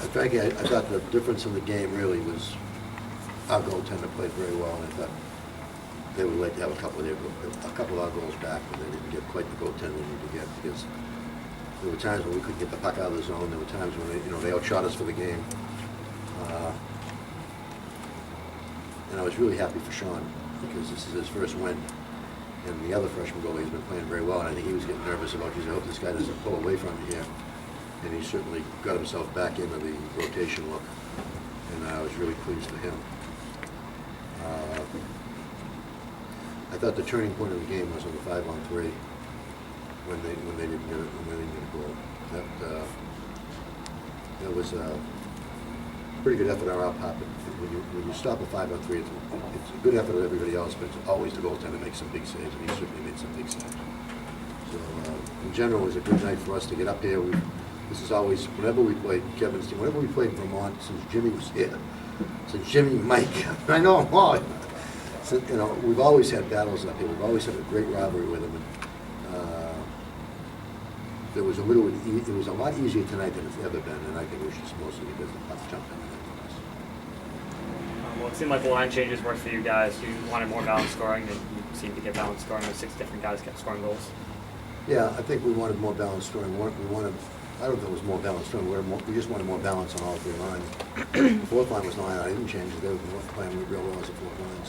frankly, I thought the difference in the game really was our goaltender played very well, and I thought they would like to have a couple of our goals back, but they didn't get quite the goaltender they needed to get, because there were times when we couldn't get the puck out of the zone. There were times when they outshot us for the game, and I was really happy for Sean, because this is his first win, and the other freshman goalie has been playing very well, and I think he was getting nervous about, geez, I hope this guy doesn't pull away from me here. And he certainly got himself back into the rotation look, and I was really pleased for him. I thought the turning point of the game was on the 5-on-3 when they didn't get a goal. That was a pretty good effort on our part. But when you stop a 5-on-3, it's a good effort of everybody else, but it's always the goaltender makes some big saves, and he certainly made some big saves. So in general, it was a good night for us to get up here. This is always, whenever we played Kevin's team, whenever we played in Vermont, since Jimmy was here, since Jimmy and Mike, I know them all. So, we've always had battles up here. We've always had a great rivalry with them. And, it was a lot easier tonight than it's ever been, and I think it was just mostly because the puck jumped in for us. Well, it seemed like the line changes worked for you guys. You wanted more balanced scoring, and you seemed to get balanced scoring with 6 different guys kept scoring goals. Yeah, I think we wanted more balanced scoring. I don't think it was more balanced scoring. We just wanted more balance on all 3 lines. The fourth line was not. I didn't change it. They were playing real well as a fourth line.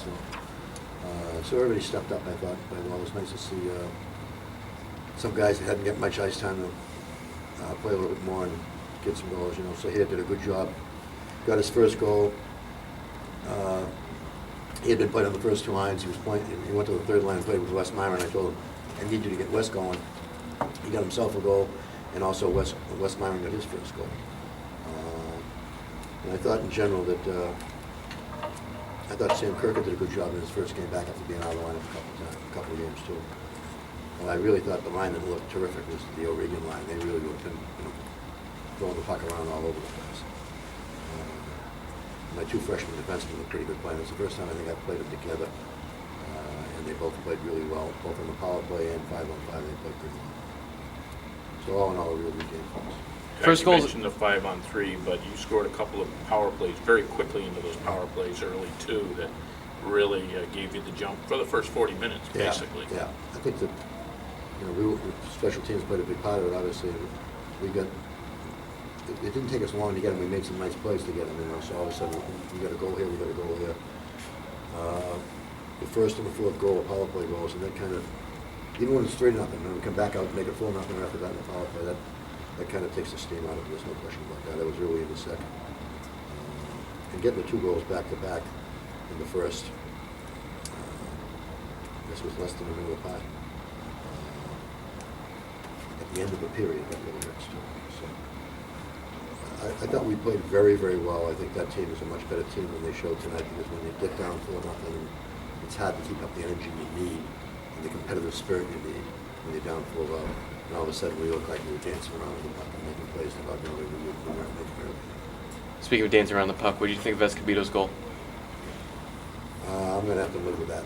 So everybody stepped up, I thought, played well. It was nice to see some guys that hadn't got much ice time to play a little bit more and get some goals. So he did a good job. Got his first goal. He had been playing on the first 2 lines. He went to the third line and played with Wes Myron. I told him, I need you to get Wes going. He got himself a goal. And also Wes Myron got his first goal. And I thought in general that I thought Sam Kirkett did a good job in his first game back after being out of the lineup a couple of games too. And I really thought the line that looked terrific was the O'Regan line. They really looked throwing the puck around all over the place. My 2 freshman defensemen were pretty good players. It's the first time I think I've played them together. And they both played really well, both on the power play and 5-on-5. They played pretty well. So all in all, a real good game for us. First goal. You mentioned the 5-on-3, but you scored a couple of power plays very quickly into those power plays early too that really gave you the jump for the first 40 minutes, basically. Yeah, I think that special teams played a big part of it. Obviously, it didn't take us long to get them. We made some nice plays to get them. So all of a sudden, we got a goal here, we got a goal here. The first and the fourth goal, power play goals, and that kind of. Even when it's 3-0, and we come back out and make it 4-0 after that in the power play, that kind of takes the steam out of it. There's no question about that. That was really in the second. And getting the 2 goals back to back in the first, this was less than a minute apart. At the end of the period, that really hurts too. So I thought we played very, very well. I think that team is a much better team than they showed tonight, because when they get down 4-0, it's hard to keep up the energy you need. The competitive spirit you need when you're down 4-0, and all of a sudden we look like we were dancing around the puck and making plays about we weren't making early. Speaking of dancing around the puck, what do you think of Escobedo's goal? I'm going to have to live with that.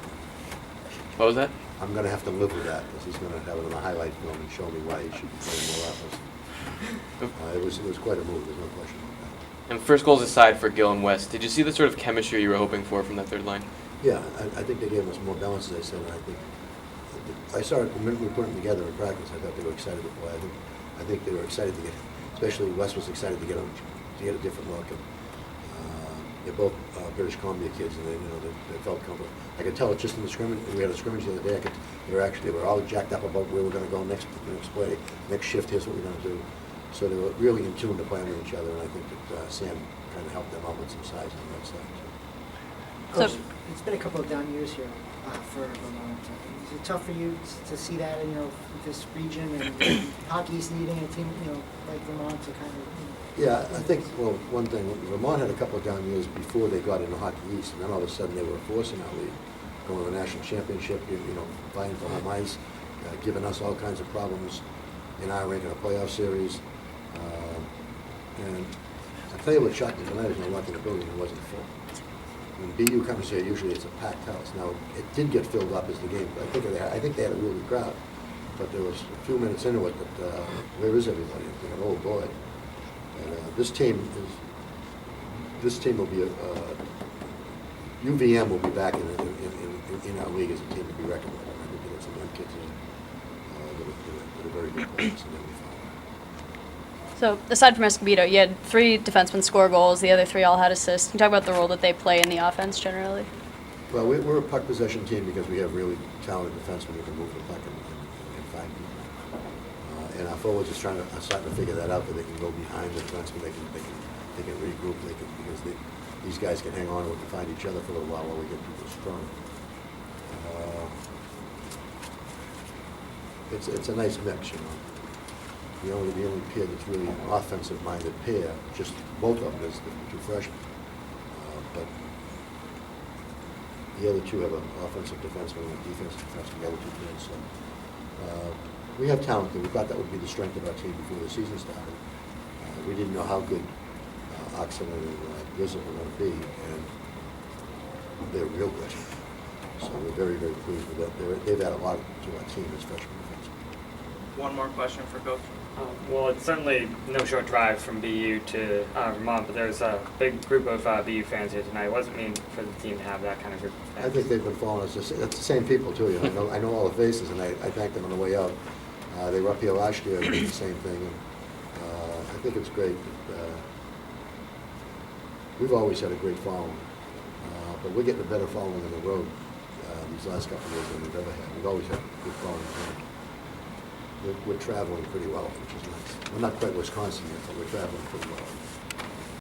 What was that? I'm going to have to live with that, because he's going to have it on the highlight film and show me why he should be playing more offense. It was quite a move, there's no question about that. And first goals aside for Gill and West, did you see the sort of chemistry you were hoping for from that third line? Yeah, I think they gave us more balance, as I said, and I saw it the minute we put them together in practice. I thought they were excited to play. I think they were excited to get, especially Wes was excited to get a different look. And, they're both British Columbia kids, and they felt comfortable. I could tell it just in the scrimmage. We had a scrimmage the other day. They were all jacked up about where we're going to go next play, next shift. Here's what we're going to do. So they were really in tune to playing with each other, and I think that Sam kind of helped them out with some size on that side too. Coach, it's been a couple of down years here for Vermont. Is it tough for you to see that in this region, and hockey's needing a team like Vermont to kind of? Yeah, I think, well, one thing, Vermont had a couple of down years before they got into Hockey East, and then all of a sudden they were forcing our league, going to the national championship, vying for home ice, giving us all kinds of problems in our rank in a playoff series. And I'll tell you what shocked me tonight is when I walked in the building, it wasn't full. When BU comes here, usually it's a packed house. Now, it did get filled up as the game, but I think they had a really good crowd. But there was a few minutes into it that, where is everybody? I'm thinking, oh boy. And this team will be UVM will be back in our league as a team to be reckoned with. I think we get some young kids that are very good players, and then we follow. So aside from Escobedo, you had 3 defensemen score goals. The other 3 all had assists. Can you talk about the role that they play in the offense generally? Well, we're a puck possession team because we have really talented defensemen who can move the puck and find people. And our forwards are starting to figure that out, that they can go behind the defensemen, they can regroup, because these guys can hang on to it and find each other for a little while we get people strong. It's a nice mix, you know. The only pair that's really an offensive-minded pair, just both of them, is the 2 freshmen. But the other 2 have an offensive defenseman and a defensive defenseman, the other 2 players. So we have talent there. We thought that would be the strength of our team before the season started. We didn't know how good Oxford and Grizzle were going to be, and they're real good. So we're very, very pleased with that. They've added a lot to our team as freshmen defensemen. One more question for Coach. Well, it's certainly no short drive from BU to Vermont, but there's a big group of BU fans here tonight. What does it mean for the team to have that kind of group of fans? I think they've been following us. It's the same people, too. You know, I know all the faces, and I thanked them on the way out. They were up here last year and did the same thing. And, I think it's great that we've always had a great following, but we're getting a better following on the road these last couple of years than we've ever had. We've always had good following. We're traveling pretty well, which is nice. We're not quite Wisconsin yet, but we're traveling pretty well.